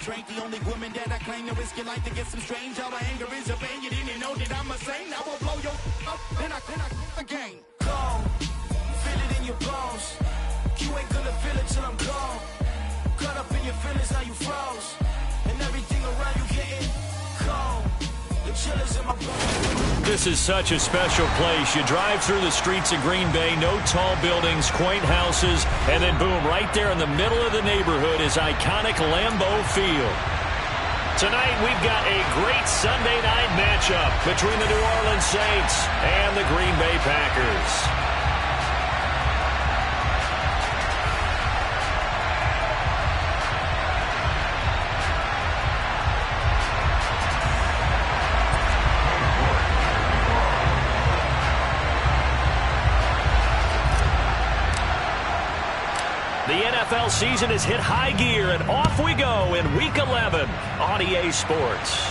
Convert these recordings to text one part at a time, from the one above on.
drink. The only woman that I claim to risk your life to get some strange. All my anger is a pain. You didn't know that I'm a saint. I will blow your up, then I again. Gone, feel it in your bones. You ain't gonna feel it till I'm gone. Caught up in your feelings, now you froze. And everything around you getting cold. The chillers in my bones. This is such a special place. You drive through the streets of Green Bay, no tall buildings, quaint houses, and then boom, right there in the middle of the neighborhood is iconic Lambeau Field. Tonight we've got a great Sunday night matchup between the New Orleans Saints and the Green Bay Packers. The NFL season has hit high gear, and off we go in Week 11 on EA Sports.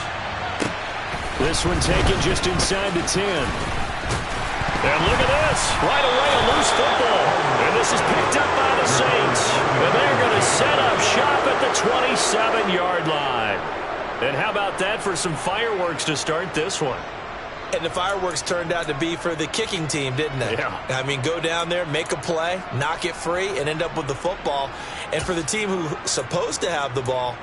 This one taken just inside the 10. And look at this. Right away, a loose football. And this is picked up by the Saints. And they're going to set up shop at the 27-yard line. And how about that for some fireworks to start this one? And the fireworks turned out to be for the kicking team, didn't they? Yeah. I mean, go down there, make a play, knock it free, and end up with the football. And for the team who's supposed to have the ball,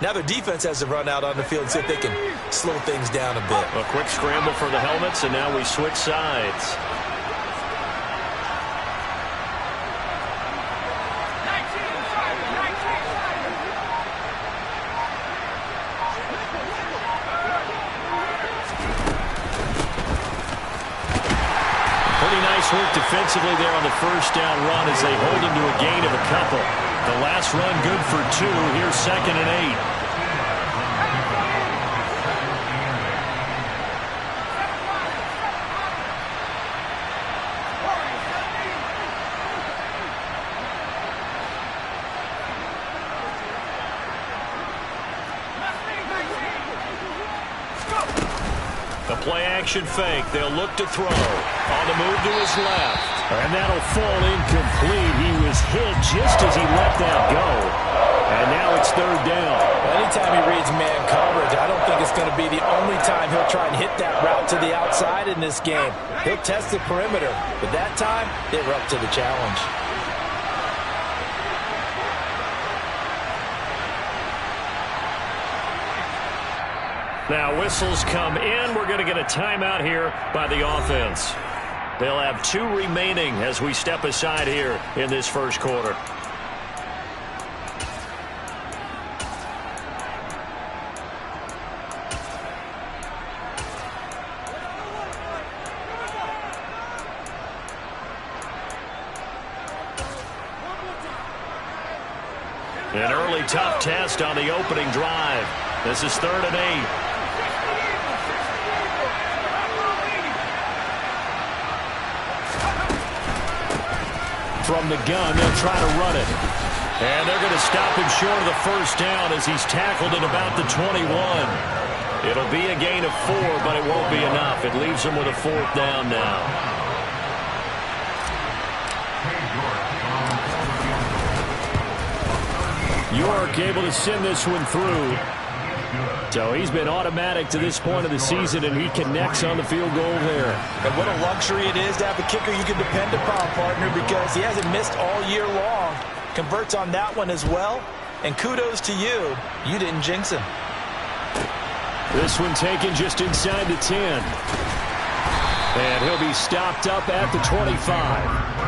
now their defense has to run out on the field and see if they can slow things down a bit. A quick scramble for the helmets, and now we switch sides. Work defensively there on the first down run as they hold him to a gain of a couple. The last run good for 2. Here's 2nd and 8. The play-action fake. They'll look to throw. On the move to his left. And that'll fall incomplete. He was hit just as he let that go. And now it's 3rd down. Anytime he reads man coverage, I don't think it's going to be the only time he'll try and hit that route to the outside in this game. He'll test the perimeter. But that time, they were up to the challenge. Now whistles come in. We're going to get a timeout here by the offense. They'll have 2 remaining as we step aside here in this first quarter. An early tough test on the opening drive. This is 3rd and 8. From the gun, they'll try to run it. And they're going to stop him short of the first down as he's tackled at about the 21. It'll be a gain of 4, but it won't be enough. It leaves him with a 4th down now. York able to send this one through. So he's been automatic to this point of the season, and he connects on the field goal there. And what a luxury it is to have a kicker you can depend upon, partner, because he hasn't missed all year long. Converts on that one as well. And kudos to you. You didn't jinx him. This one taken just inside the 10. And he'll be stopped up at the 25.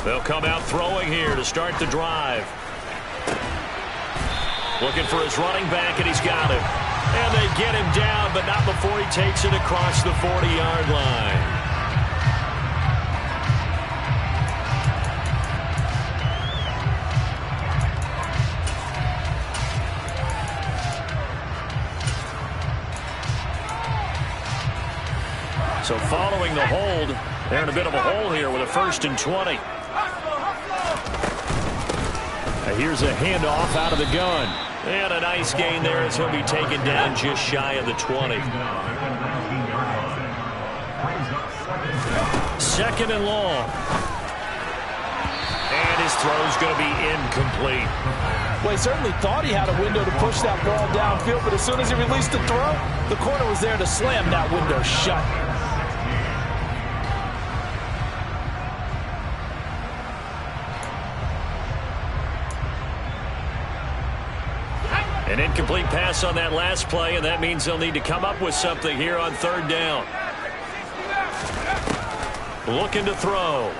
They'll come out throwing here to start the drive. Looking for his running back, and he's got him. And they get him down, but not before he takes it across the 40-yard line. So following the hold, They're in a bit of a hole here with a 1st and 20. Here's a handoff out of the gun. And a nice gain there as he'll be taken down just shy of the 20. 2nd and long. And his throw's going to be incomplete. Well, he certainly thought he had a window to push that ball downfield, but as soon as he released the throw, the corner was there to slam that window shut. An incomplete pass on that last play, and that means they'll need to come up with something here on 3rd down. Looking to throw.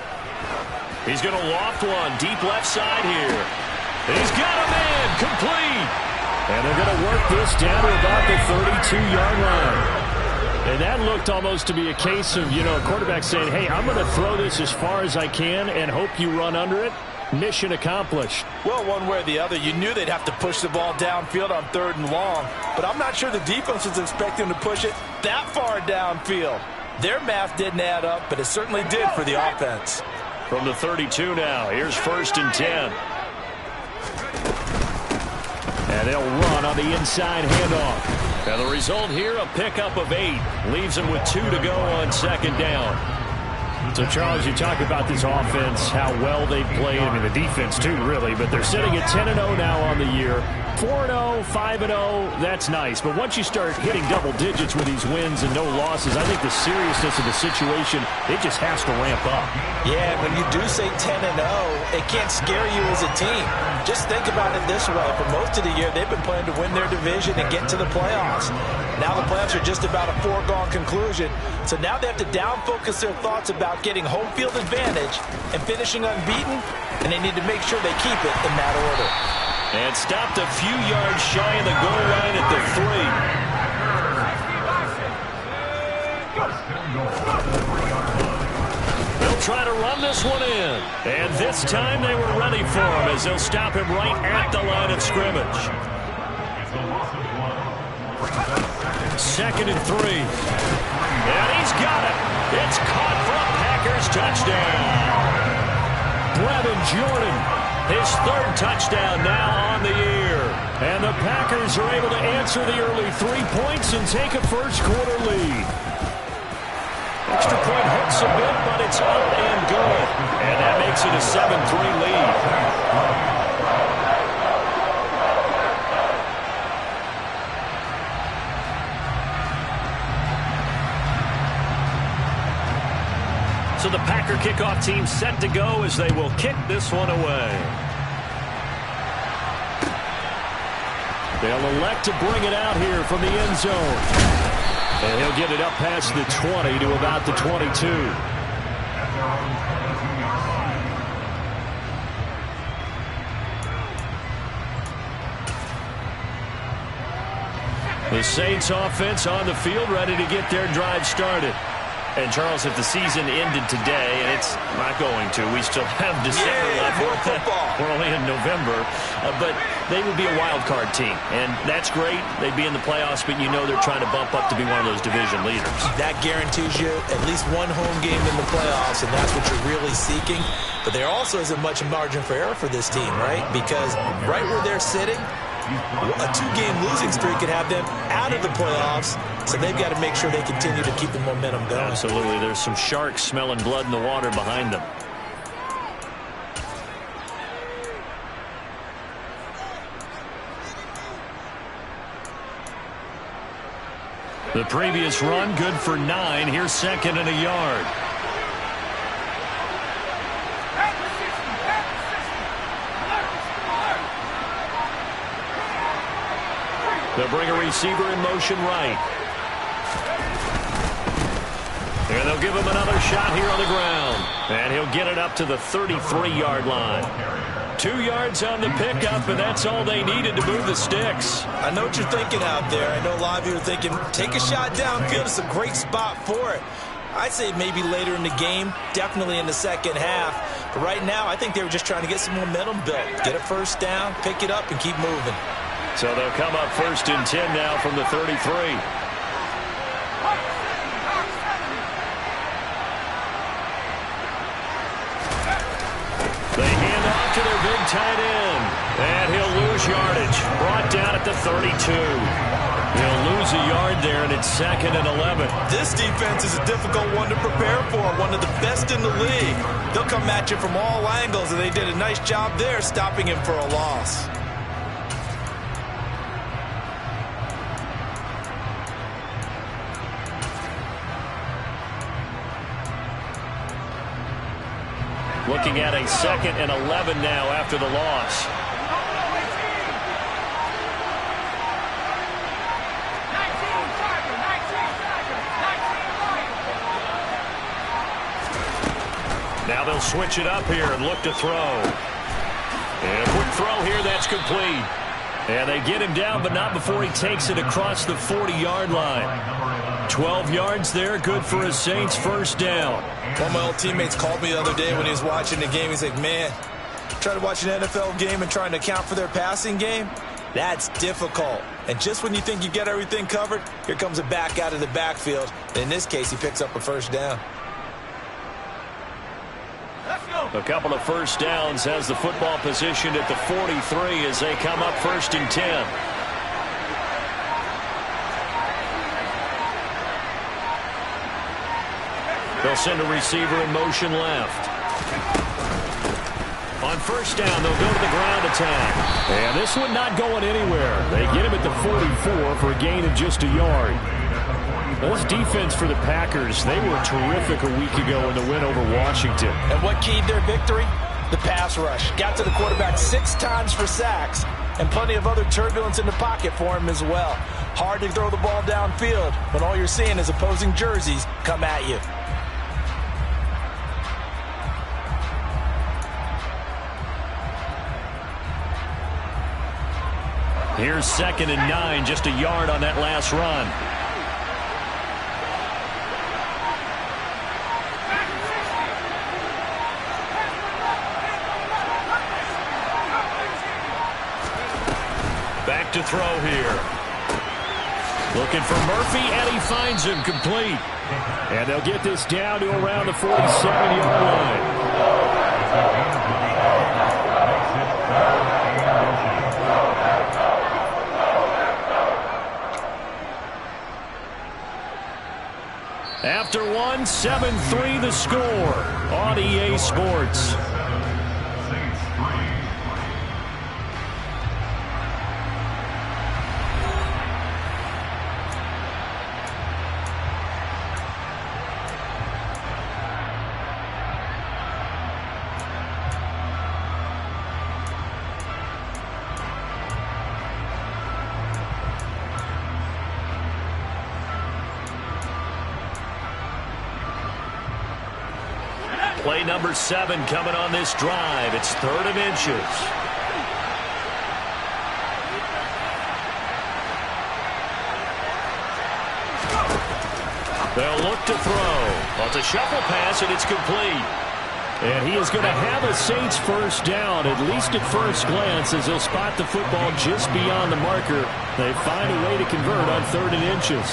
He's going to loft one deep left side here. He's got a man complete. And they're going to work this down to about the 32-yard line. And that looked almost to be a case of, a quarterback saying, hey, I'm going to throw this as far as I can and hope you run under it. Mission accomplished. Well, one way or the other, you knew they'd have to push the ball downfield on 3rd and long. But I'm not sure the defense was expecting to push it that far downfield. Their math didn't add up, but it certainly did for the offense. From the 32 now, here's 1st and 10. And they'll run on the inside handoff. And the result here, a pickup of 8. Leaves them with 2 to go on 2nd down. So, Charles, you talk about this offense, how well they've played. I mean, the defense, too, really. But they're sitting at 10-0 now on the year. 4-0, 5-0, that's nice. But once you start hitting double digits with these wins and no losses, I think the seriousness of the situation, it just has to ramp up. Yeah, when you do say 10-0, it can't scare you as a team. Just think about it this way. For most of the year, they've been playing to win their division and get to the playoffs. Now the playoffs are just about a foregone conclusion. So now they have to down-focus their thoughts about getting home field advantage and finishing unbeaten, and they need to make sure they keep it in that order. And stopped a few yards shy of the goal line at the 3. They'll try to run this one in. And this time they were ready for him as they'll stop him right at the line of scrimmage. 2nd and 3. And he's got it. It's caught for a Packers touchdown. Brevin Jordan, his 3rd touchdown now on the year. And the Packers are able to answer the early 3 points and take a first-quarter lead. Extra point hurts a bit, but it's up and good. And that makes it a 7-3 lead. So the Packer kickoff team set to go as they will kick this one away. They'll elect to bring it out here from the end zone. And he'll get it up past the 20 to about the 22. The Saints offense on the field ready to get their drive started. And, Charles, if the season ended today, and it's not going to, we still have December left. More football. We're only in November. But they would be a wild card team. And that's great. They'd be in the playoffs, but you know they're trying to bump up to be one of those division leaders. That guarantees you at least one home game in the playoffs, and that's what you're really seeking. But there also isn't much margin for error for this team, right? Because right where they're sitting, a 2-game losing streak could have them out of the playoffs, so they've got to make sure they continue to keep the momentum going. Absolutely. There's some sharks smelling blood in the water behind them. The previous run, good for 9. Here's 2nd and a yard. They'll bring a receiver in motion right. And they'll give him another shot here on the ground. And he'll get it up to the 33-yard line. 2 yards on the pickup, and that's all they needed to move the sticks. I know what you're thinking out there. I know a lot of you are thinking, take a shot downfield. It's a great spot for it. I'd say maybe later in the game, definitely in the second half. But right now, I think they were just trying to get some momentum built. Get a first down, pick it up, and keep moving. So they'll come up 1st and 10 now from the 33. tight end. And he'll lose yardage. Brought down at the 32. He'll lose a yard there, and it's 2nd and 11. This defense is a difficult one to prepare for, one of the best in the league. They'll come at you from all angles, and they did a nice job there stopping him for a loss. Looking at a 2nd and 11 now after the loss. Now they'll switch it up here and look to throw. And a quick throw here, that's complete. And they get him down, but not before he takes it across the 40-yard line. 12 yards there, good for a Saints first down. One of my old teammates called me the other day when he was watching the game. He's like, man, trying to watch an NFL game and trying to account for their passing game, that's difficult. And just when you think you get everything covered, here comes a back out of the backfield. And in this case, he picks up a first down. A couple of first downs has the football positioned at the 43 as they come up 1st and 10. They'll send a receiver in motion left. On first down, they'll go to the ground attack. And this one not going anywhere. They get him at the 44 for a gain of just a yard. This defense for the Packers, they were terrific a week ago in the win over Washington. And what keyed their victory? The pass rush. Got to the quarterback 6 times for sacks, and plenty of other turbulence in the pocket for him as well. Hard to throw the ball downfield when all you're seeing is opposing jerseys come at you. Here's 2nd and 9, just a yard on that last run. Back to throw here. Looking for Murphy, and he finds him complete. And they'll get this down to around the 47-yard line. After one, 7-3 the score on EA Sports. Play number 7 coming on this drive. It's 3rd and inches. They'll look to throw. Well, it's a shuffle pass, and it's complete. And he is going to have a Saints first down, at least at first glance, as they'll spot the football just beyond the marker. They find a way to convert on 3rd and inches.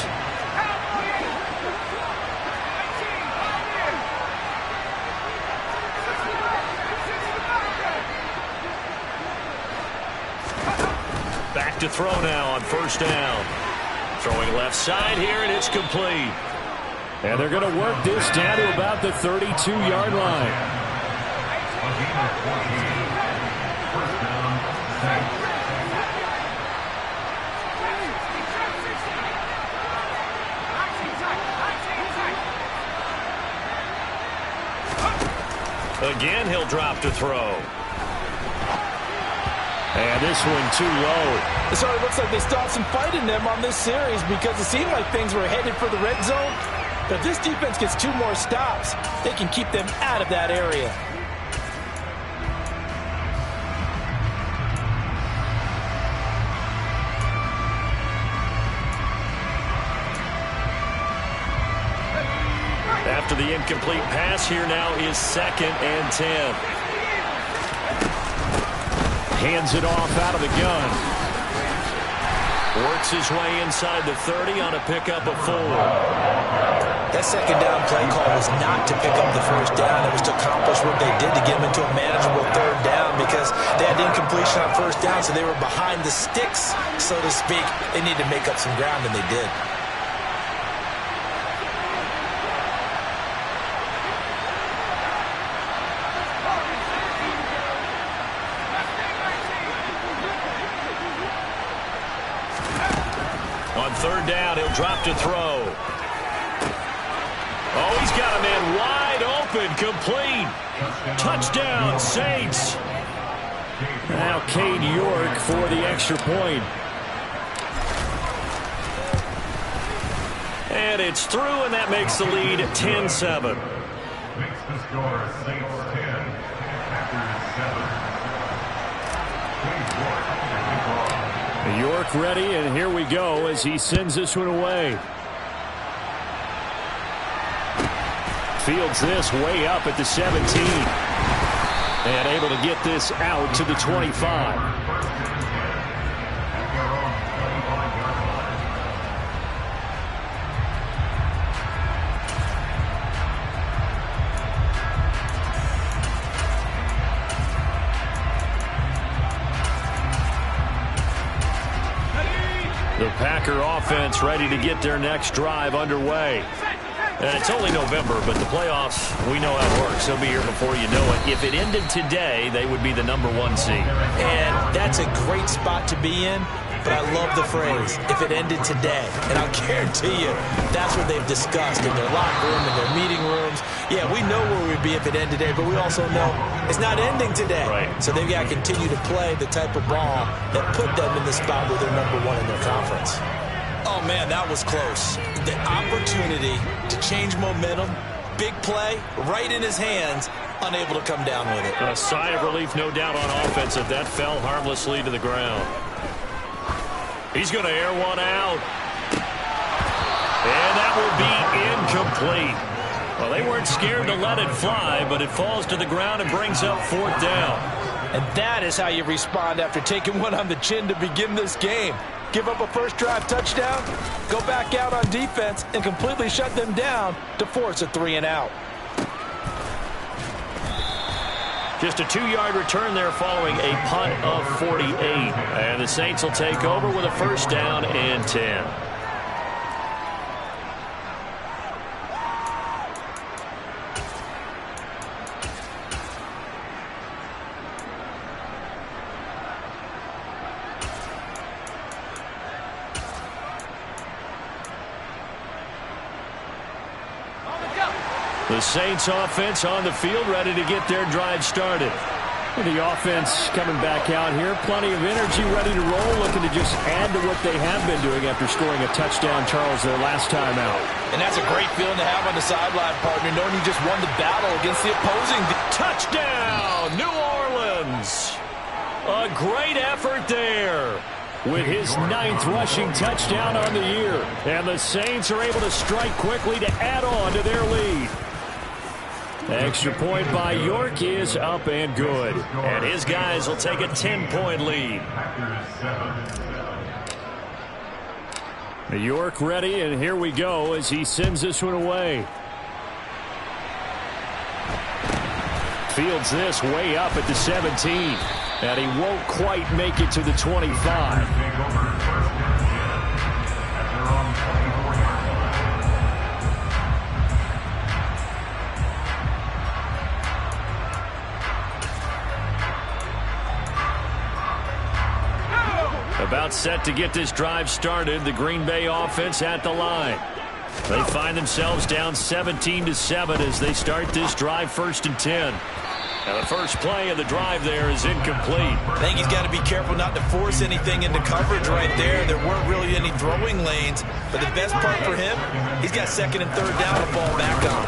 Back to throw now on first down. Throwing left side here, and it's complete. And they're going to work this down to about the 32-yard line. Again, he'll drop to throw. And this one too low. So it looks like they still have some fight in them on this series because it seemed like things were headed for the red zone. But if this defense gets 2 more stops, they can keep them out of that area. After the incomplete pass, here now is 2nd and 10. Hands it off out of the gun. Works his way inside the 30 on a pickup of 4. That second down play call was not to pick up the first down. It was to accomplish what they did to get them into a manageable 3rd down because they had separation on first down, so they were behind the sticks, so to speak. They need to make up some ground, and they did. On third down, he'll drop to throw. Oh, he's got a man wide open, complete. Touchdown, Saints. Now Cade York for the extra point. And it's through, and that makes the lead 10-7. Makes the score Saints 10, Packers 7. York ready, and here we go as he sends this one away. Fields this way up at the 17. And able to get this out to the 25. The Packer offense ready to get their next drive underway. And it's only November, but the playoffs, we know how it works. They'll be here before you know it. If it ended today, they would be the #1 seed. And that's a great spot to be in, but I love the phrase, if it ended today. And I'll guarantee you, that's what they've discussed in their locker room, in their meeting rooms. Yeah, we know where we'd be if it ended today, but we also know it's not ending today. Right. So they've got to continue to play the type of ball that put them in the spot where they're #1 in their conference. Oh, man, that was close. The opportunity to change momentum, big play, right in his hands, unable to come down with it. A sigh of relief, no doubt, on offense if that fell harmlessly to the ground. He's going to air one out. And that will be incomplete. Well, they weren't scared to let it fly, but it falls to the ground and brings up 4th down. And that is how you respond after taking one on the chin to begin this game. Give up a first drive touchdown, go back out on defense, and completely shut them down to force a 3-and-out. Just a 2-yard return there following a punt of 48. And the Saints will take over with a first down and 10. The Saints offense on the field ready to get their drive started. The offense coming back out here. Plenty of energy, ready to roll, looking to just add to what they have been doing after scoring a touchdown, Charles, their last time out. And that's a great feeling to have on the sideline, partner, knowing you just won the battle against the opposing. Touchdown, New Orleans! A great effort there with his 9th rushing touchdown on the year. And the Saints are able to strike quickly to add on to their lead. Extra point by York is up and good. And his guys will take a 10-point lead. York ready, and here we go as he sends this one away. Fields this way up at the 17. And he won't quite make it to the 25. About set to get this drive started. The Green Bay offense at the line. They find themselves down 17-7 as they start this drive, 1st and 10. Now the first play of the drive there is incomplete. I think he's got to be careful not to force anything into coverage right there. There weren't really any throwing lanes. But the best part for him, he's got 2nd and 3rd down to fall back on.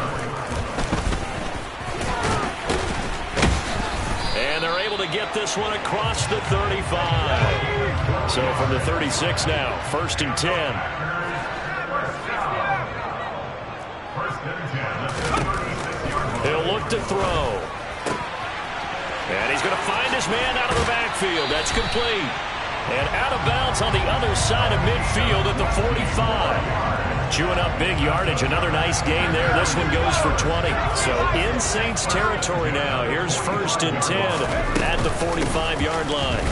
And they're able to get this one across the 35. So from the 36 now, 1st and 10. He'll look to throw. And he's going to find his man out of the backfield. That's complete. And out of bounds on the other side of midfield at the 45. Chewing up big yardage. Another nice gain there. This one goes for 20. So in Saints territory now. Here's 1st and 10 at the 45-yard line.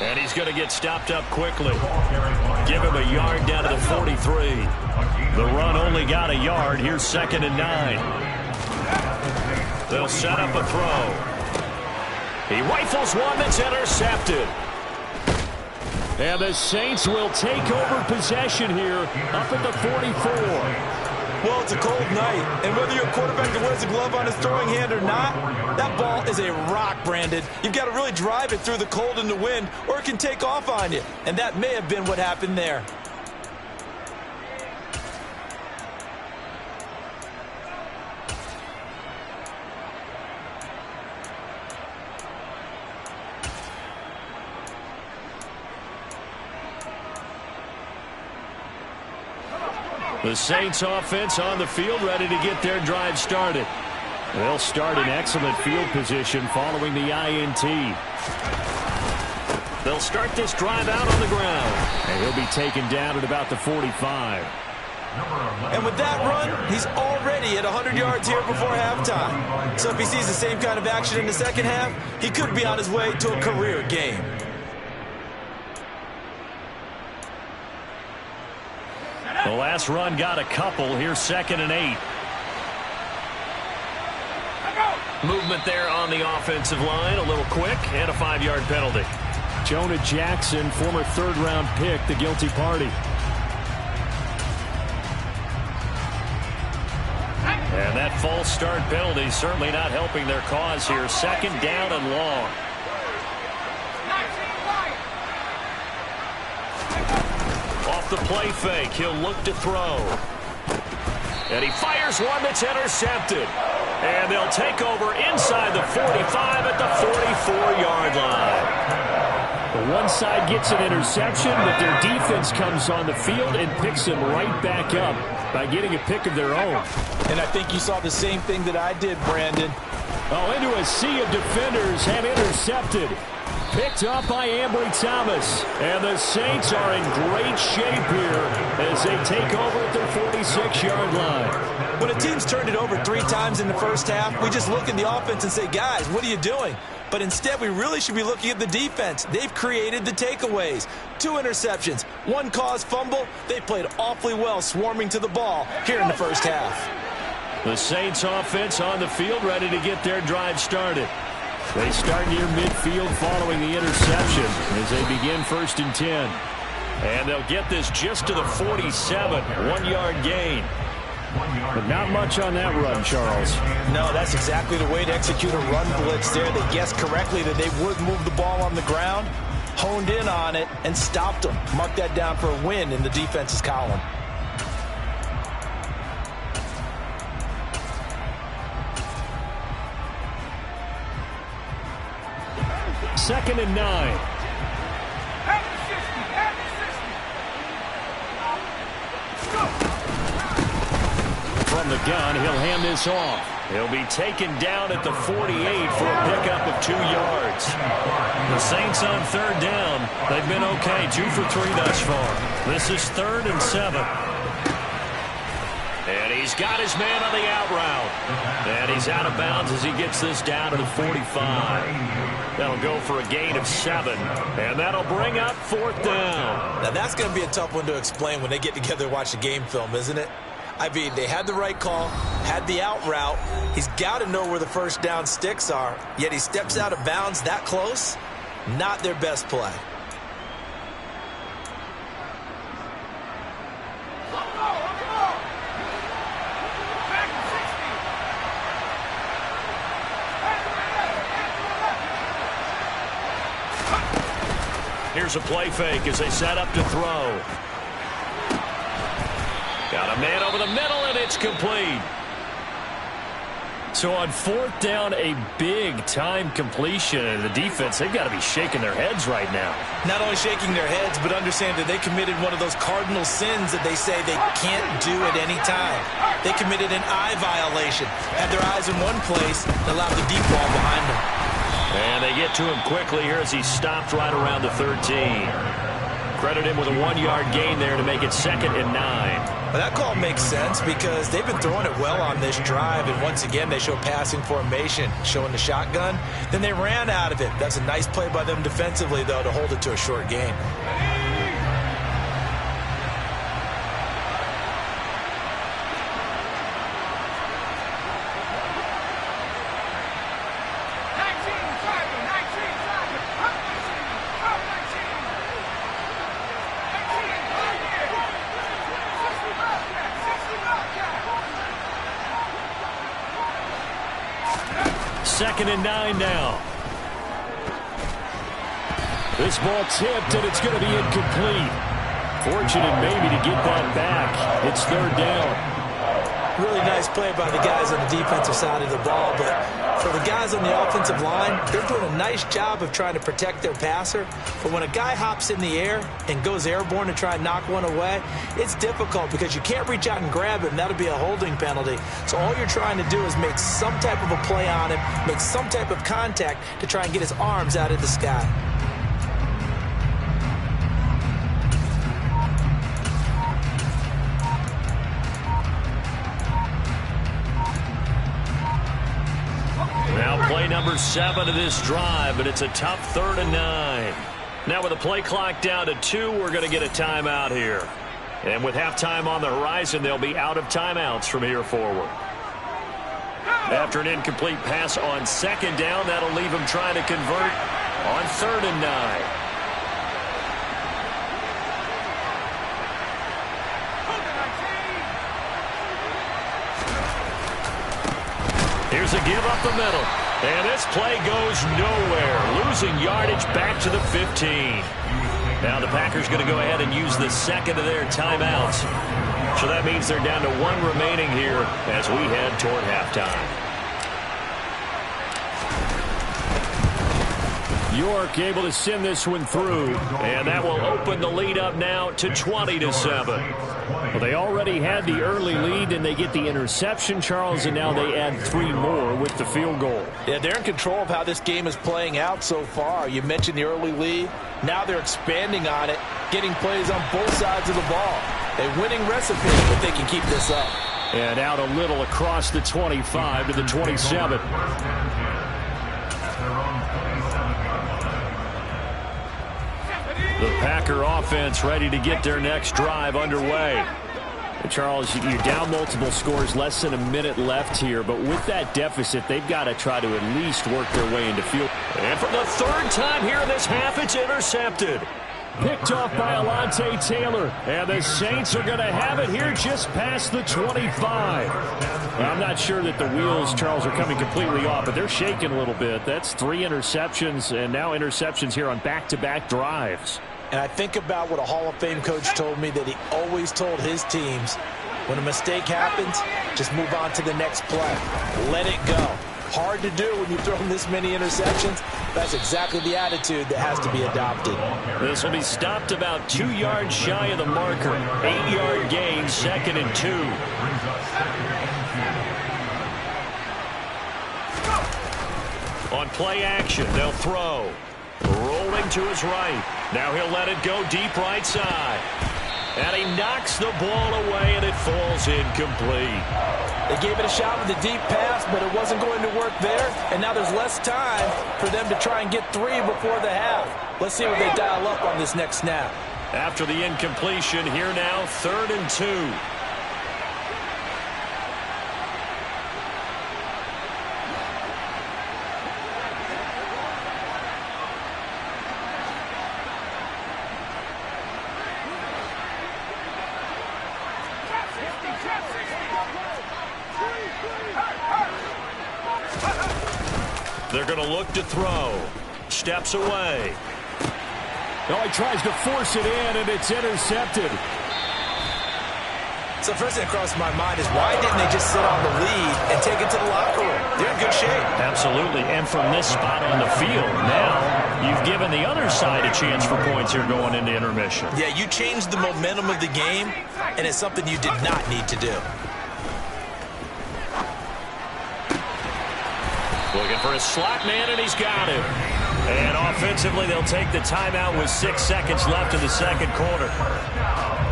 And he's going to get stopped up quickly. Give him a yard down to the 43. The run only got a yard. Here's 2nd and 9. They'll set up a throw. He rifles one that's intercepted. And the Saints will take over possession here up at the 44. Well, it's a cold night, and whether you're a quarterback that wears a glove on his throwing hand or not, that ball is a rock, Brandon. You've got to really drive it through the cold and the wind, or it can take off on you. And that may have been what happened there. The Saints offense on the field, ready to get their drive started. They'll start in excellent field position following the INT. They'll start this drive out on the ground. And he'll be taken down at about the 45. And with that run, he's already at 100 yards here before halftime. So if he sees the same kind of action in the second half, he could be on his way to a career game. The last run got a couple. Here's 2nd and 8. Movement there on the offensive line. A little quick and a 5-yard penalty. Jonah Jackson, former 3rd-round pick, the guilty party. And that false start penalty certainly not helping their cause here. 2nd down and long. Off the play fake, he'll look to throw. And he fires one that's intercepted. And they'll take over inside the 45 at the 44-yard line. The one side gets an interception, but their defense comes on the field and picks them right back up by getting a pick of their own. And I think you saw the same thing that I did, Brandon. Oh, into a sea of defenders and intercepted. Picked up by Ambry Thomas. And the Saints are in great shape here as they take over at their 46-yard line. When a team's turned it over 3 times in the first half, we just look at the offense and say, guys, what are you doing? But instead, we really should be looking at the defense. They've created the takeaways. 2 interceptions, 1 caused fumble. They played awfully well swarming to the ball here in the first half. The Saints offense on the field ready to get their drive started. They start near midfield following the interception as they begin 1st and 10. And they'll get this just to the 47, 1-yard gain. But not much on that run, Charles. No, that's exactly the way to execute a run blitz there. They guessed correctly that they would move the ball on the ground, honed in on it, and stopped them. Mark that down for a win in the defense's column. Second and 9. From the gun, he'll hand this off. He'll be taken down at the 48 for a pickup of 2 yards. The Saints on 3rd down. They've been okay, 2 for 3 thus far. This is 3rd and 7. And he's got his man on the out route. And he's out of bounds as he gets this down to the 45. That'll go for a gain of 7. And that'll bring up 4th down. Now that's going to be a tough one to explain when they get together and watch a game film, isn't it? I mean, they had the right call, had the out route. He's got to know where the first down sticks are, yet he steps out of bounds that close. Not their best play. Here's a play fake as they set up to throw. Got a man over the middle, and it's complete. So on 4th down, a big-time completion. And the defense, they've got to be shaking their heads right now. Not only shaking their heads, but understand that they committed one of those cardinal sins that they say they can't do at any time. They committed an eye violation. Had their eyes in one place, and allowed the deep ball behind them. And they get to him quickly here as he stopped right around the 13. Credit him with a 1-yard gain there to make it 2nd and 9. Well, that call makes sense because they've been throwing it well on this drive, and once again they show passing formation, showing the shotgun. Then they ran out of it. That's a nice play by them defensively, though, to hold it to a short gain. Second and 9 now. This ball tipped, and it's going to be incomplete. Fortunate maybe to get that back. It's third down. Really nice play by the guys on the defensive side of the ball, but for the guys on the offensive line, they're doing a nice job of trying to protect their passer. But when a guy hops in the air and goes airborne to try and knock one away, it's difficult because you can't reach out and grab him. That'll be a holding penalty. So all you're trying to do is make some type of a play on him, make some type of contact to try and get his arms out of the sky. Now play number 7 of this drive, but it's a tough 3rd and 9. Now with the play clock down to 2, we're going to get a timeout here. And with halftime on the horizon, they'll be out of timeouts from here forward. After an incomplete pass on 2nd down, that'll leave them trying to convert on 3rd and 9. Here's a give up the middle. And this play goes nowhere. Losing yardage back to the 15. Now the Packers going to go ahead and use the 2nd of their timeouts. So that means they're down to 1 remaining here as we head toward halftime. York able to send this one through, and that will open the lead up now to 20-7. Well, they already had the early lead, and they get the interception, Charles, and now they add 3 more with the field goal. Yeah, they're in control of how this game is playing out so far. You mentioned the early lead. Now they're expanding on it, getting plays on both sides of the ball. A winning recipe if they can keep this up. And out a little across the 25 to the 27. The Packer offense ready to get their next drive underway. And Charles, you're down multiple scores, less than a minute left here, but with that deficit, they've got to try to at least work their way into field. And for the 3rd time here in this half, it's intercepted. Picked off by Alontae Taylor, and the Saints are going to have it here just past the 25. Well, I'm not sure that the wheels, Charles, are coming completely off, but they're shaking a little bit. That's 3 interceptions, and now interceptions here on back-to-back drives. And I think about what a Hall of Fame coach told me that he always told his teams, when a mistake happens, just move on to the next play. Let it go. Hard to do when you throw this many interceptions. That's exactly the attitude that has to be adopted. This will be stopped about 2 yards shy of the marker. 8-yard gain, 2nd and 2. On play action, they'll throw. Rolling to his right. Now he'll let it go deep right side. And he knocks the ball away, and it falls incomplete. They gave it a shot with a deep pass, but it wasn't going to work there. And now there's less time for them to try and get 3 before the half. Let's see what they dial up on this next snap. After the incompletion, here now, 3rd and 2. They're going to look to throw. Steps away. Oh, he tries to force it in, and it's intercepted. So first thing that crossed my mind is why didn't they just sit on the lead and take it to the locker room? They're in good shape. Absolutely, and from this spot on the field, now you've given the other side a chance for points here going into intermission. Yeah, you changed the momentum of the game, and it's something you did not need to do. Looking for a slot man, and he's got him. And offensively, they'll take the timeout with 6 seconds left in the second quarter.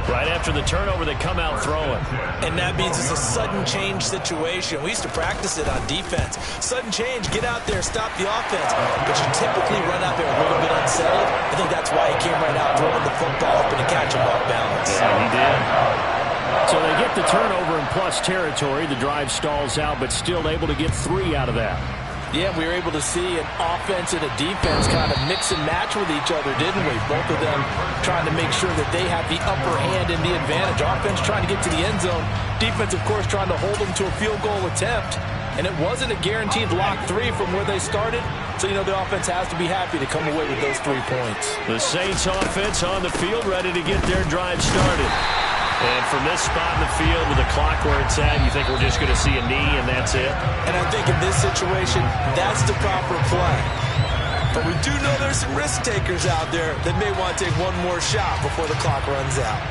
Right after the turnover, they come out throwing. And that means it's a sudden change situation. We used to practice it on defense. Sudden change, get out there, stop the offense. But you typically run out there a little bit unsettled. I think that's why he came right out throwing the football up and to catch him off balance. Yeah, he did. So they get the turnover in plus territory. The drive stalls out, but still able to get 3 out of that. Yeah, we were able to see an offense and a defense kind of mix and match with each other, didn't we? Both of them trying to make sure that they have the upper hand and the advantage. Offense trying to get to the end zone. Defense, of course, trying to hold them to a field goal attempt. And it wasn't a guaranteed lock 3 from where they started. So, you know, the offense has to be happy to come away with those 3 points. The Saints offense on the field, ready to get their drive started. And from this spot in the field with the clock where it's at, you think we're just going to see a knee and that's it? And I think in this situation, that's the proper play. But we do know there's some risk takers out there that may want to take one more shot before the clock runs out.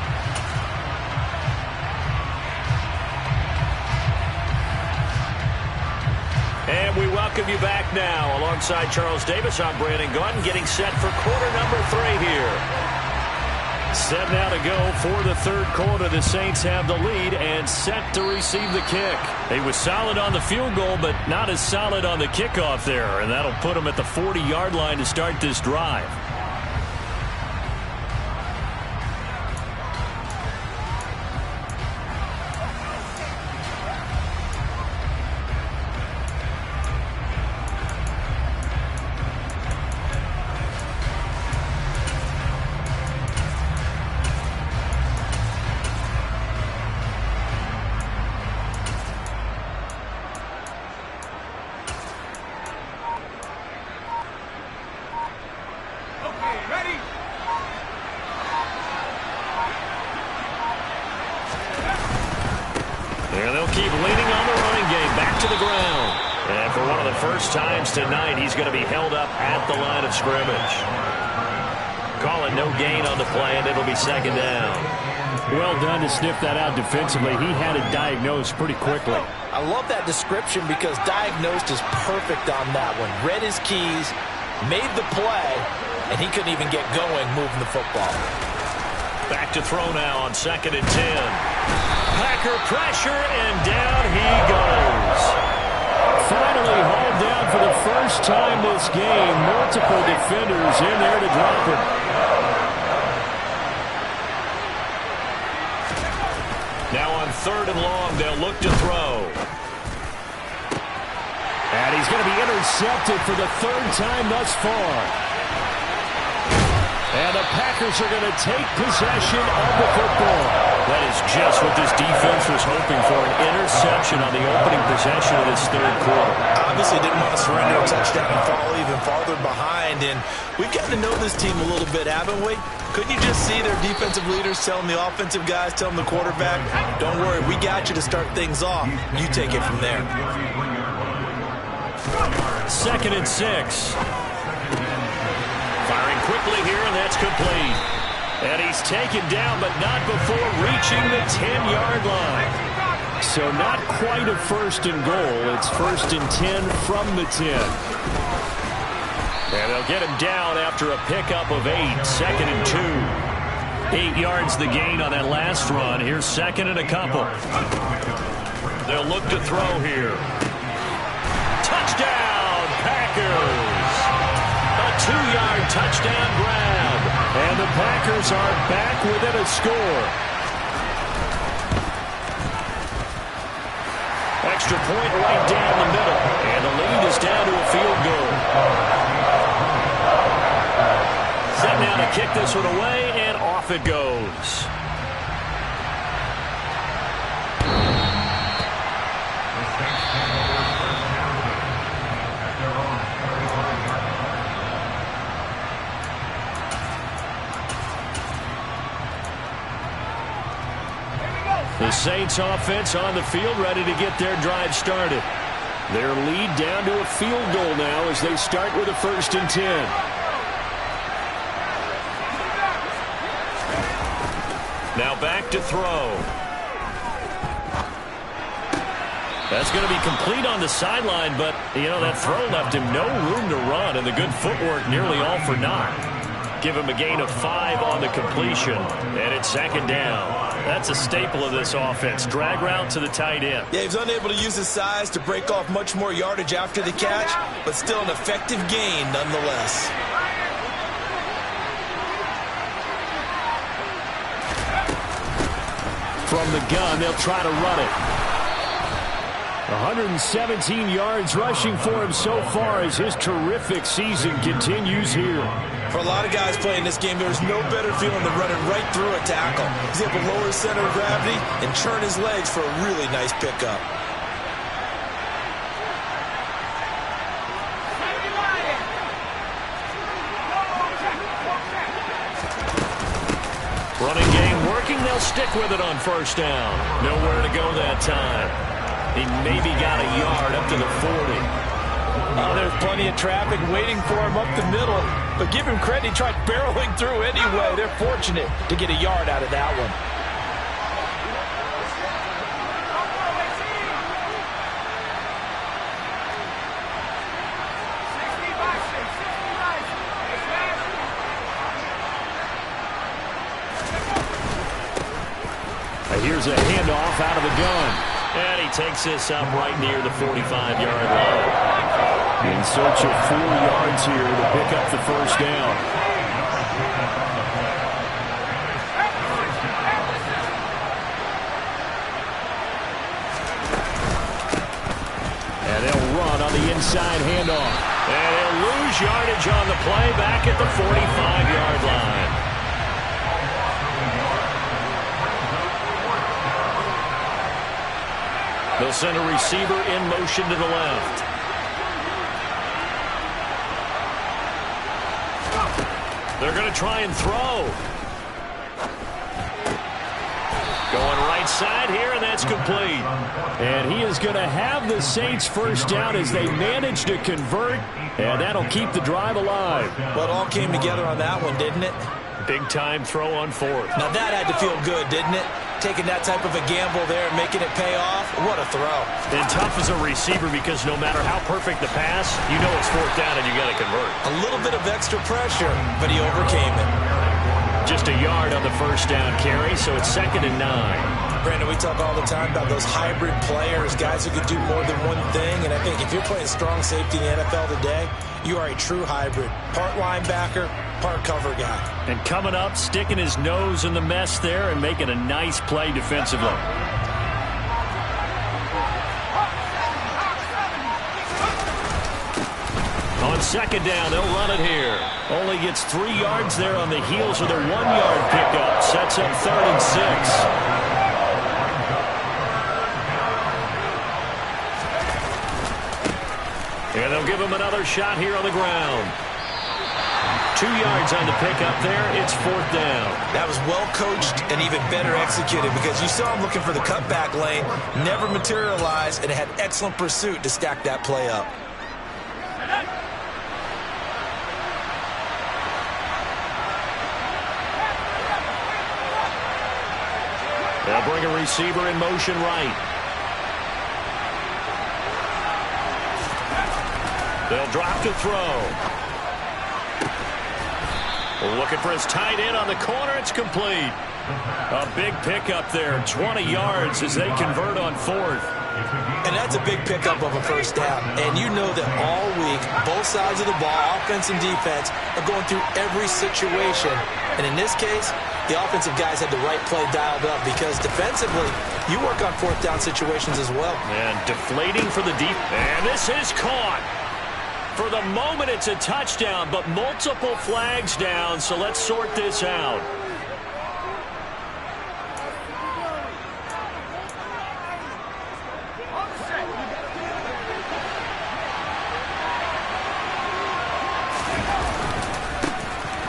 And we welcome you back now. Alongside Charles Davis, I'm Brandon Gaudin, getting set for quarter number 3 here. 7 now to go for the third quarter. The Saints have the lead and set to receive the kick. He was solid on the field goal, but not as solid on the kickoff there. And that'll put him at the 40-yard line to start this drive. And they'll keep leaning on the running game. Back to the ground. And for one of the first times tonight, he's going to be held up at the line of scrimmage. Call it no gain on the play, and it'll be second down. Well done to sniff that out defensively. He had it diagnosed pretty quickly. I love that description because diagnosed is perfect on that one. Read his keys, made the play, and he couldn't even get going moving the football. Back to throw now on 2nd and 10. Packer pressure, and down he goes. Finally hauled down for the first time this game. Multiple defenders in there to drop him. Now on 3rd and long, they'll look to throw. And he's going to be intercepted for the 3rd time thus far. And the Packers are going to take possession of the football. That is just what this defense was hoping for, an interception on the opening possession of this 3rd quarter. Obviously didn't want to surrender a touchdown and fall even farther behind. And we've gotten to know this team a little bit, haven't we? Couldn't you just see their defensive leaders telling the offensive guys, telling the quarterback, don't worry, we got you to start things off. You take it from there. 2nd and 6. Firing quickly here, and that's complete. And he's taken down, but not before reaching the 10-yard line. So not quite a 1st and goal. It's 1st and 10 from the 10. And they'll get him down after a pickup of 8. 2nd and 2. 8 yards the gain on that last run. Here's 2nd and a couple. They'll look to throw here. Touchdown, Packers! A 2-yard touchdown grab. And the Packers are back within a score. Extra point right down the middle. And the lead is down to a field goal. Set now to kick this one away, and off it goes. The Saints offense on the field, ready to get their drive started. Their lead down to a field goal now as they start with a 1st and 10. Now back to throw. That's going to be complete on the sideline, but, that throw left him no room to run, and the good footwork nearly all for naught. Give him a gain of 5 on the completion, and it's second down. That's a staple of this offense. Drag route to the tight end. Yeah, he's unable to use his size to break off much more yardage after the catch, but still an effective gain nonetheless. From the gun, they'll try to run it. 117 yards rushing for him so far as his terrific season continues here. For a lot of guys playing this game, there's no better feeling than running right through a tackle. He's able to lower his center of gravity and turn his legs for a really nice pickup. Running game working, they'll stick with it on first down. Nowhere to go that time. He maybe got a yard up to the 40. Oh, there's plenty of traffic waiting for him up the middle. But give him credit, he tried barreling through anyway. They're fortunate to get a yard out of that one. Here's a handoff out of the gun. And he takes this up right near the 45-yard line. In search of 4 yards here to pick up the first down. And they'll run on the inside handoff. And they'll lose yardage on the play back at the 45-yard line. They'll send a receiver in motion to the left. They're going to try and throw. Going right side here, and that's complete. And he is going to have the Saints first down as they manage to convert, and that'll keep the drive alive. Well, it all came together on that one, didn't it? Big-time throw on fourth. Now that had to feel good, didn't it? Taking that type of a gamble there and making it pay off. What a throw. And tough as a receiver because no matter how perfect the pass, you know it's fourth down and you got to convert. A little bit of extra pressure, but he overcame it. Just a yard on the first down carry, so it's 2nd and 9. Brandon, we talk all the time about those hybrid players, guys who can do more than one thing, and I think if you're playing strong safety in the NFL today, you are a true hybrid. Part linebacker, part cover guy. And coming up, sticking his nose in the mess there and making a nice play defensively. On second down, they'll run it here. Only gets 3 yards there on the heels of the 1-yard pickup. Sets up 3rd and 6. And they'll give him another shot here on the ground. 2 yards on the pickup there. It's 4th down. That was well coached and even better executed because you saw him looking for the cutback lane, never materialized, and had excellent pursuit to stack that play up. They'll bring a receiver in motion right. They'll drop to throw. Looking for his tight end on the corner. It's complete. A big pickup there. 20 yards as they convert on 4th. And that's a big pickup of a first down. And you know that all week, both sides of the ball, offense and defense, are going through every situation. And in this case, the offensive guys had the right play dialed up because defensively, you work on 4th down situations as well. And deflating for the deep. And this is caught. For the moment, it's a touchdown, but multiple flags down, so let's sort this out.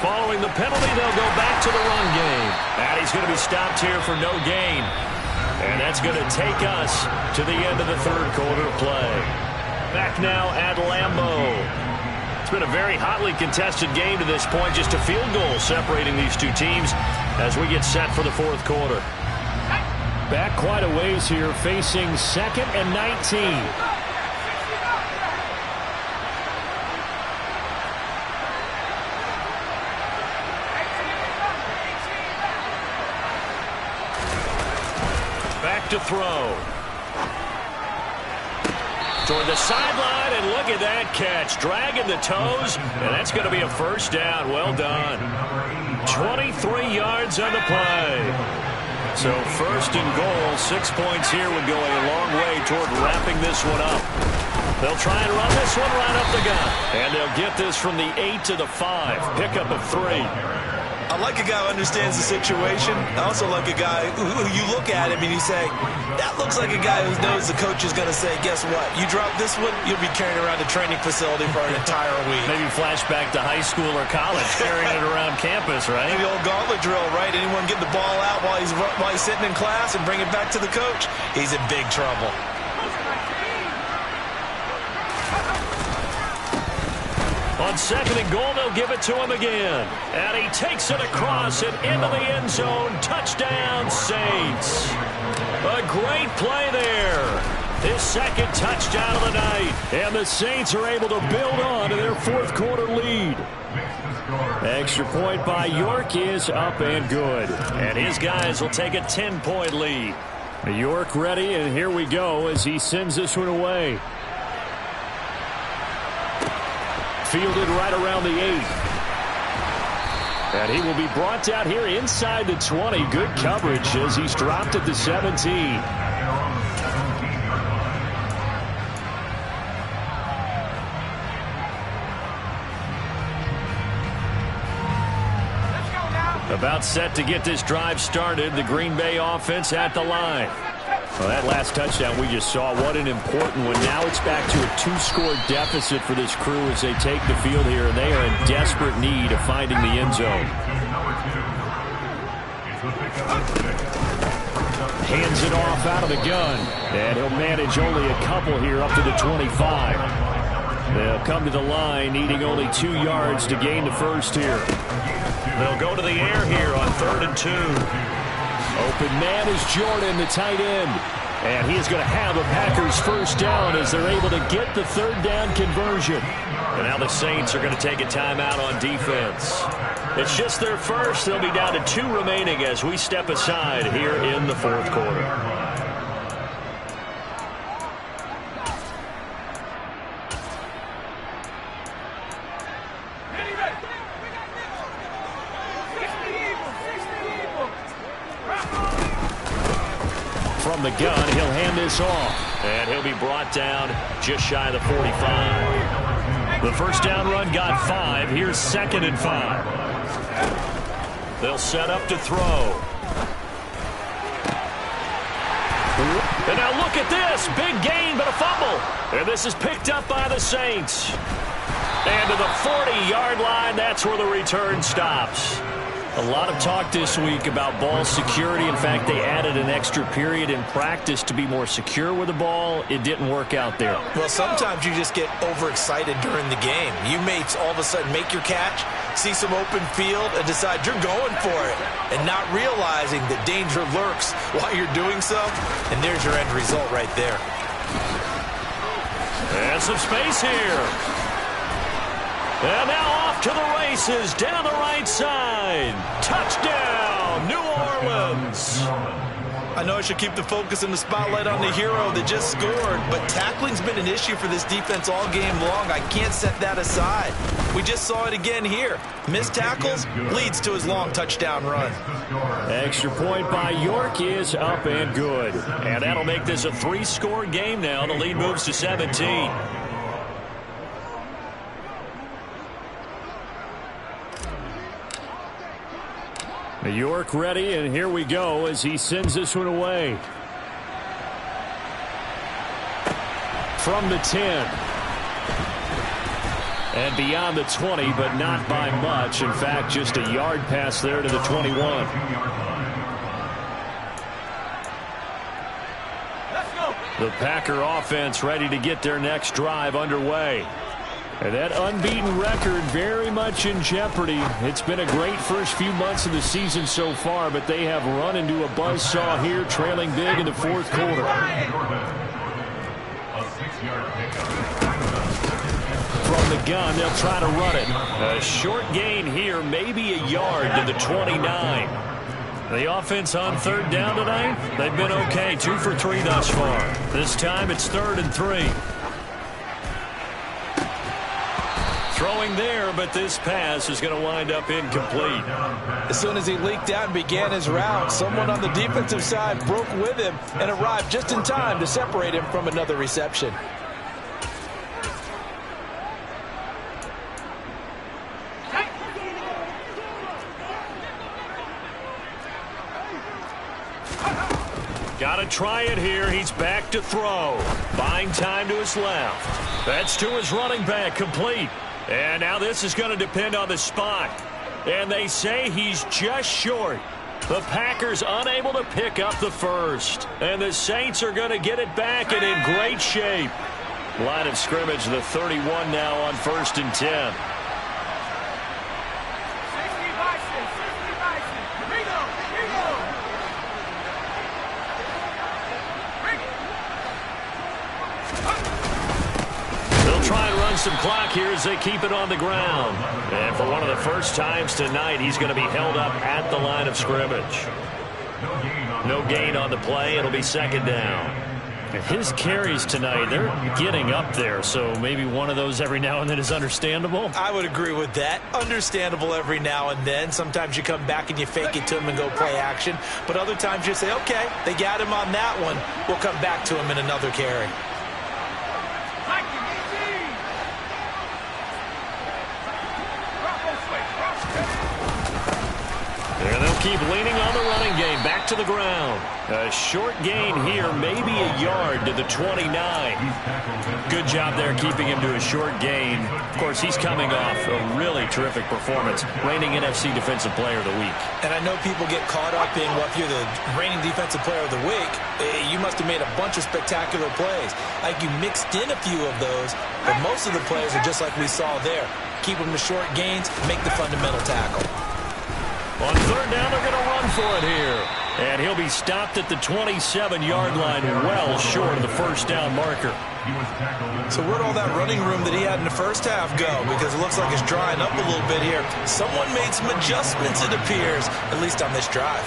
Following the penalty, they'll go back to the run game. And he's going to be stopped here for no gain. And that's going to take us to the end of the 3rd quarter of play. Back now at Lambeau. It's been a very hotly contested game to this point. Just a field goal separating these two teams as we get set for the 4th quarter. back quite a ways here, facing 2nd and 19. To throw. Toward the sideline, and look at that catch. Dragging the toes, and that's going to be a first down. Well done. 23 yards on the play. So 1st and goal, 6 points here would go a long way toward wrapping this one up. They'll try and run this one right up the gut. And they'll get this from the 8 to the 5. Pickup of 3. I like a guy who understands the situation. I also like a guy who you look at him and you say, that looks like a guy who knows the coach is going to say, guess what? You drop this one, you'll be carrying around the training facility for an entire week. Maybe flashback to high school or college, carrying it around campus, right? The old gauntlet drill, right? Anyone get the ball out while he's sitting in class and bring it back to the coach? He's in big trouble. On 2nd and goal, they'll give it to him again. And he takes it across and into the end zone. Touchdown, Saints. A great play there. His 2nd touchdown of the night. And the Saints are able to build on to their 4th quarter lead. Extra point by York is up and good. And his guys will take a 10-point lead. York ready, and here we go as he sends this one away. Fielded right around the 8. And he will be brought down here inside the 20. Good coverage as he's dropped at the 17. About set to get this drive started. The Green Bay offense at the line. Well, that last touchdown we just saw, what an important one. Now it's back to a 2-score deficit for this crew as they take the field here, and they are in desperate need of finding the end zone. Hands it off out of the gun, and he'll manage only a couple here up to the 25. They'll come to the line, needing only 2 yards to gain the first here. They'll go to the air here on 3rd and 2. Open man is Jordan, the tight end. And he is going to have the Packers first down as they're able to get the 3rd down conversion. And now the Saints are going to take a timeout on defense. It's just their first. They'll be down to 2 remaining as we step aside here in the 4th quarter. From the gun, he'll hand this off. And he'll be brought down just shy of the 45. The first down run got 5. Here's 2nd and 5. They'll set up to throw. And now look at this. Big gain, but a fumble. And this is picked up by the Saints. And to the 40-yard line, that's where the return stops. A lot of talk this week about ball security. In fact, they added an extra period in practice to be more secure with the ball. It didn't work out there. Well, sometimes you just get overexcited during the game. You may all of a sudden make your catch, see some open field, and decide you're going for it, and not realizing that danger lurks while you're doing so. And there's your end result right there. And some space here. And now off to the races, down the right side. Touchdown, New Orleans. I know I should keep the focus and the spotlight on the hero that just scored, but tackling's been an issue for this defense all game long. I can't set that aside. We just saw it again here. Missed tackles leads to his long touchdown run. Extra point by York is up and good. And that'll make this a 3-score game now. The lead moves to 17. York ready, and here we go as he sends this one away. From the 10. And beyond the 20, but not by much. In fact, just a yard pass there to the 21. The Packer offense ready to get their next drive underway. And that unbeaten record very much in jeopardy. It's been a great first few months of the season so far, but they have run into a buzzsaw here, trailing big in the fourth quarter. From the gun, they'll try to run it. A short gain here, maybe a yard to the 29. The offense on third down tonight, they've been okay, 2 for 3 thus far. This time it's 3rd and 3. Throwing there, but this pass is going to wind up incomplete. As soon as he leaked out and began his route, someone on the defensive side broke with him and arrived just in time to separate him from another reception. Got to try it here. He's back to throw. Buying time to his left. That's to his running back, complete. And now this is going to depend on the spot. And they say he's just short. The Packers unable to pick up the first. And the Saints are going to get it back and in great shape. Line of scrimmage, the 31 now on 1st and 10. Some clock here as they keep it on the ground. And for one of the first times tonight, he's going to be held up at the line of scrimmage. No gain on the play. It'll be 2nd down. His carries tonight, they're getting up there, so maybe one of those every now and then is understandable. I would agree with that. Understandable every now and then. Sometimes you come back and you fake it to him and go play action. But other times you say, okay, they got him on that one. We'll come back to him in another carry. And they'll keep leaning on the running game. Back to the ground. A short gain here, maybe a yard to the 29. Good job there keeping him to a short gain. Of course, he's coming off a really terrific performance. Reigning NFC Defensive Player of the Week. And I know people get caught up in, well, if you're the reigning Defensive Player of the Week, you must have made a bunch of spectacular plays. Like you mixed in a few of those, but most of the plays are just like we saw there. Keep them to short gains, make the fundamental tackle. On 3rd down, they're going to run for it here. And he'll be stopped at the 27-yard line, well short of the 1st down marker. So where'd all that running room that he had in the first half go? Because it looks like it's drying up a little bit here. Someone made some adjustments, it appears, at least on this drive.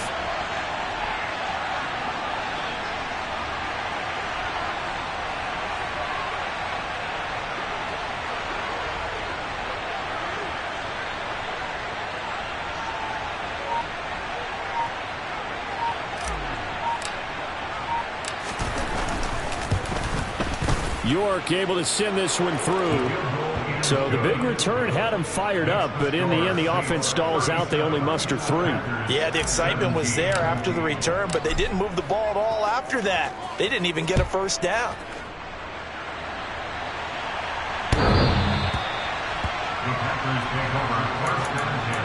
York able to send this one through. So the big return had him fired up, but in the end, the offense stalls out. They only muster 3. Yeah, the excitement was there after the return, but they didn't move the ball at all after that. They didn't even get a 1st down. The Packers take over 1st and 10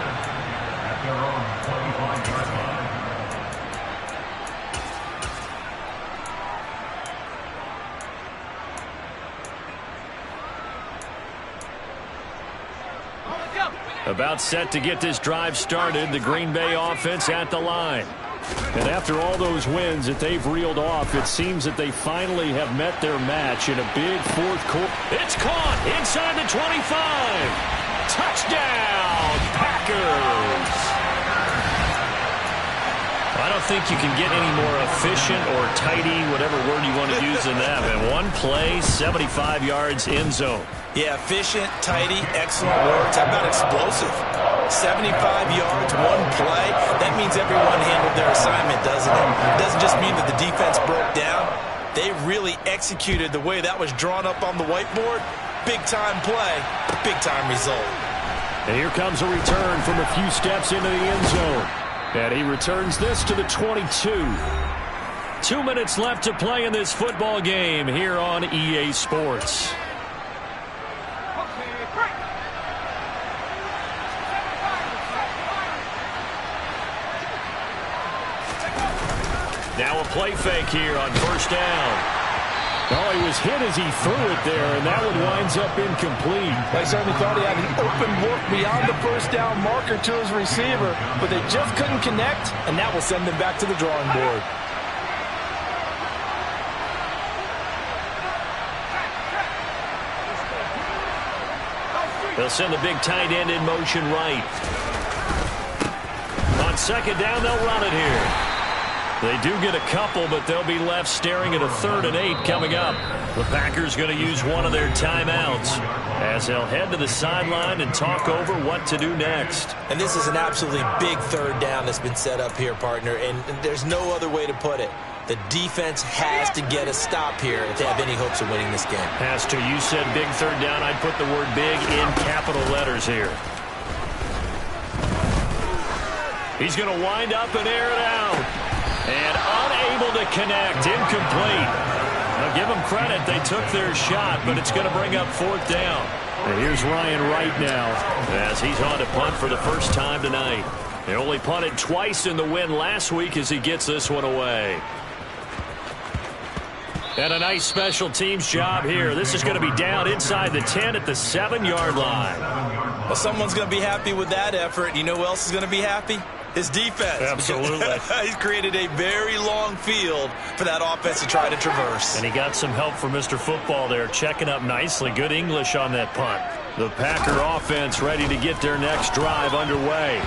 at their own 25-yard line. About set to get this drive started, the Green Bay offense at the line. And after all those wins that they've reeled off, it seems that they finally have met their match in a big fourth quarter. It's caught inside the 25. Touchdown, Packers. I don't think you can get any more efficient or tidy, whatever word you want to use in that. And one play, 75 yards, end zone. Yeah, efficient, tidy, excellent words. How about explosive? 75 yards, one play. That means everyone handled their assignment, doesn't it? It doesn't just mean that the defense broke down. They really executed the way that was drawn up on the whiteboard. Big-time play, big-time result. And here comes a return from a few steps into the end zone. And he returns this to the 22. 2 minutes left to play in this football game here on EA Sports. Now a play fake here on 1st down. Oh, he was hit as he threw it there, and that one winds up incomplete. They certainly thought he had an open look beyond the first down marker to his receiver, but they just couldn't connect, and that will send them back to the drawing board. They'll send the big tight end in motion right. On second down, they'll run it here. They do get a couple, but they'll be left staring at a 3rd and 8 coming up. The Packers going to use one of their timeouts as they'll head to the sideline and talk over what to do next. And this is an absolutely big 3rd down that's been set up here, partner, and there's no other way to put it. The defense has to get a stop here if they have any hopes of winning this game. Has to. You said big 3rd down. I'd put the word big in capital letters here. He's going to wind up and air it out. And unable to connect. Incomplete. Now give them credit. They took their shot, but it's going to bring up 4th down. And here's Ryan Wright now as he's on to punt for the first time tonight. They only punted twice in the win last week as he gets this one away. And a nice special teams job here. This is going to be down inside the 10 at the 7-yard line. Well, someone's going to be happy with that effort. You know who else is going to be happy? His defense. Absolutely. He's created a very long field for that offense to try to traverse. And he got some help from Mr. Football there, checking up nicely. Good English on that punt. The Packer offense ready to get their next drive underway.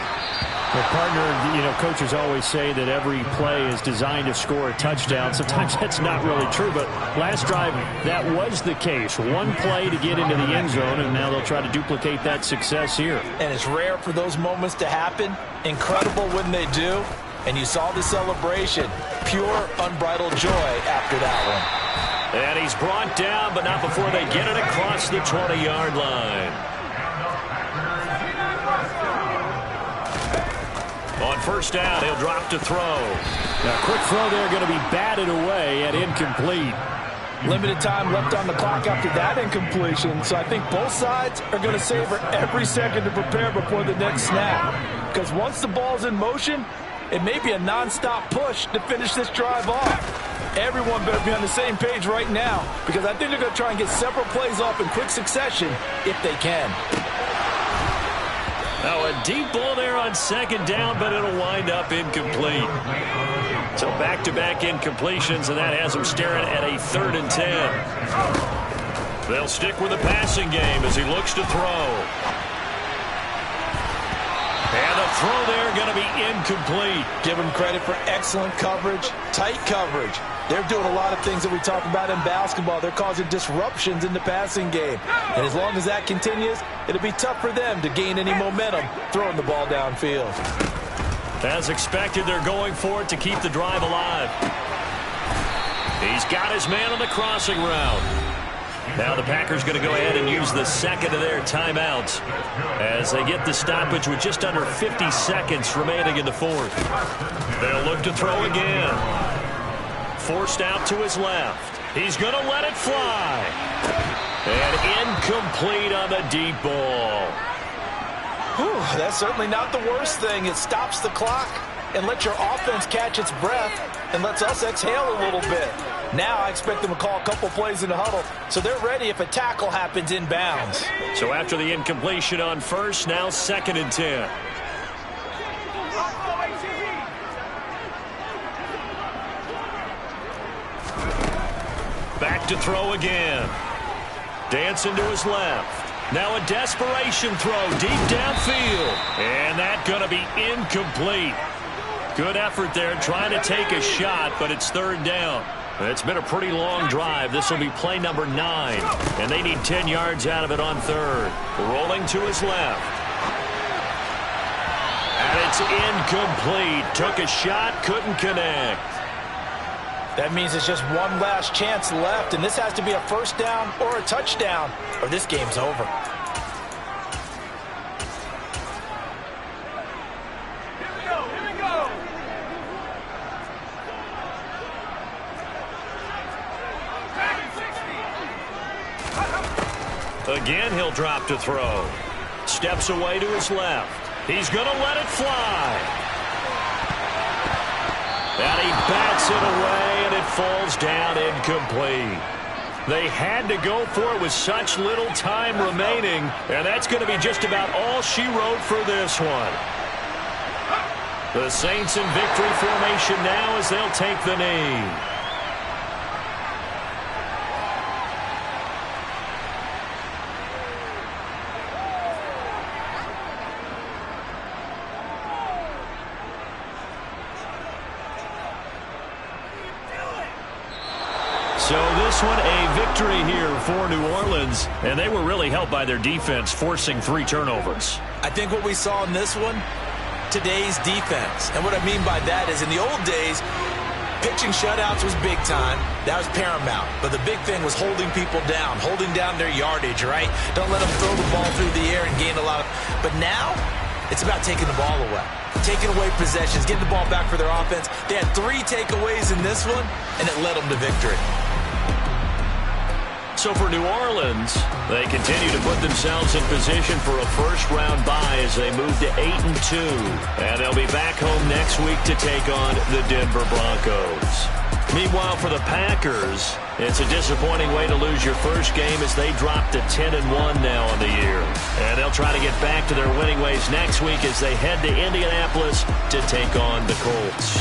Well, partner, you know, coaches always say that every play is designed to score a touchdown. Sometimes that's not really true, but last drive, that was the case. One play to get into the end zone, and now they'll try to duplicate that success here. And it's rare for those moments to happen. Incredible when they do. And you saw the celebration. Pure, unbridled joy after that one. And he's brought down, but not before they get it across the 20-yard line. On first down, he'll drop to throw. Now, quick throw there going to be batted away and incomplete. Limited time left on the clock after that incompletion, so I think both sides are going to savor every second to prepare before the next snap. Because once the ball's in motion, it may be a nonstop push to finish this drive off. Everyone better be on the same page right now, because I think they're going to try and get several plays off in quick succession if they can. Now a deep ball there on second down, but it'll wind up incomplete. So back-to-back incompletions, and that has him staring at a 3rd and 10. They'll stick with the passing game as he looks to throw. And the throw there going to be incomplete. Give him credit for excellent coverage, tight coverage. They're doing a lot of things that we talk about in basketball. They're causing disruptions in the passing game. And as long as that continues, it'll be tough for them to gain any momentum throwing the ball downfield. As expected, they're going for it to keep the drive alive. He's got his man on the crossing route. Now the Packers going to go ahead and use the second of their timeouts as they get the stoppage with just under 50 seconds remaining in the 4th. They'll look to throw again. Forced out to his left. He's going to let it fly. And incomplete on the deep ball. Whew, that's certainly not the worst thing. It stops the clock and lets your offense catch its breath and lets us exhale a little bit. Now I expect them to call a couple plays in the huddle, so they're ready if a tackle happens inbounds. So after the incompletion on first, now 2nd and 10. Back to throw again. Dancing to his left. Now a desperation throw deep downfield. And that going to be incomplete. Good effort there trying to take a shot, but it's 3rd down. It's been a pretty long drive. This will be play number 9. And they need 10 yards out of it on 3rd. Rolling to his left. And it's incomplete. Took a shot, couldn't connect. That means it's just one last chance left, and this has to be a first down or a touchdown, or this game's over. Here we go. Again, he'll drop to throw. Steps away to his left. He's going to let it fly. And he bats it away, and it falls down incomplete. They had to go for it with such little time remaining, and that's going to be just about all she wrote for this one. The Saints in victory formation now as they'll take the knee. So this one a victory here for New Orleans, and they were really helped by their defense forcing 3 turnovers. I think what we saw in this one, today's defense. And what I mean by that is in the old days, pitching shutouts was big time. That was paramount. But the big thing was holding people down, holding down their yardage, right? Don't let them throw the ball through the air and gain a lot of... But now, it's about taking the ball away. Taking away possessions, getting the ball back for their offense. They had 3 takeaways in this one, and it led them to victory. So for New Orleans, they continue to put themselves in position for a first-round bye as they move to 8-2. And they'll be back home next week to take on the Denver Broncos. Meanwhile, for the Packers, it's a disappointing way to lose your first game as they drop to 10-1 now on the year. And they'll try to get back to their winning ways next week as they head to Indianapolis to take on the Colts.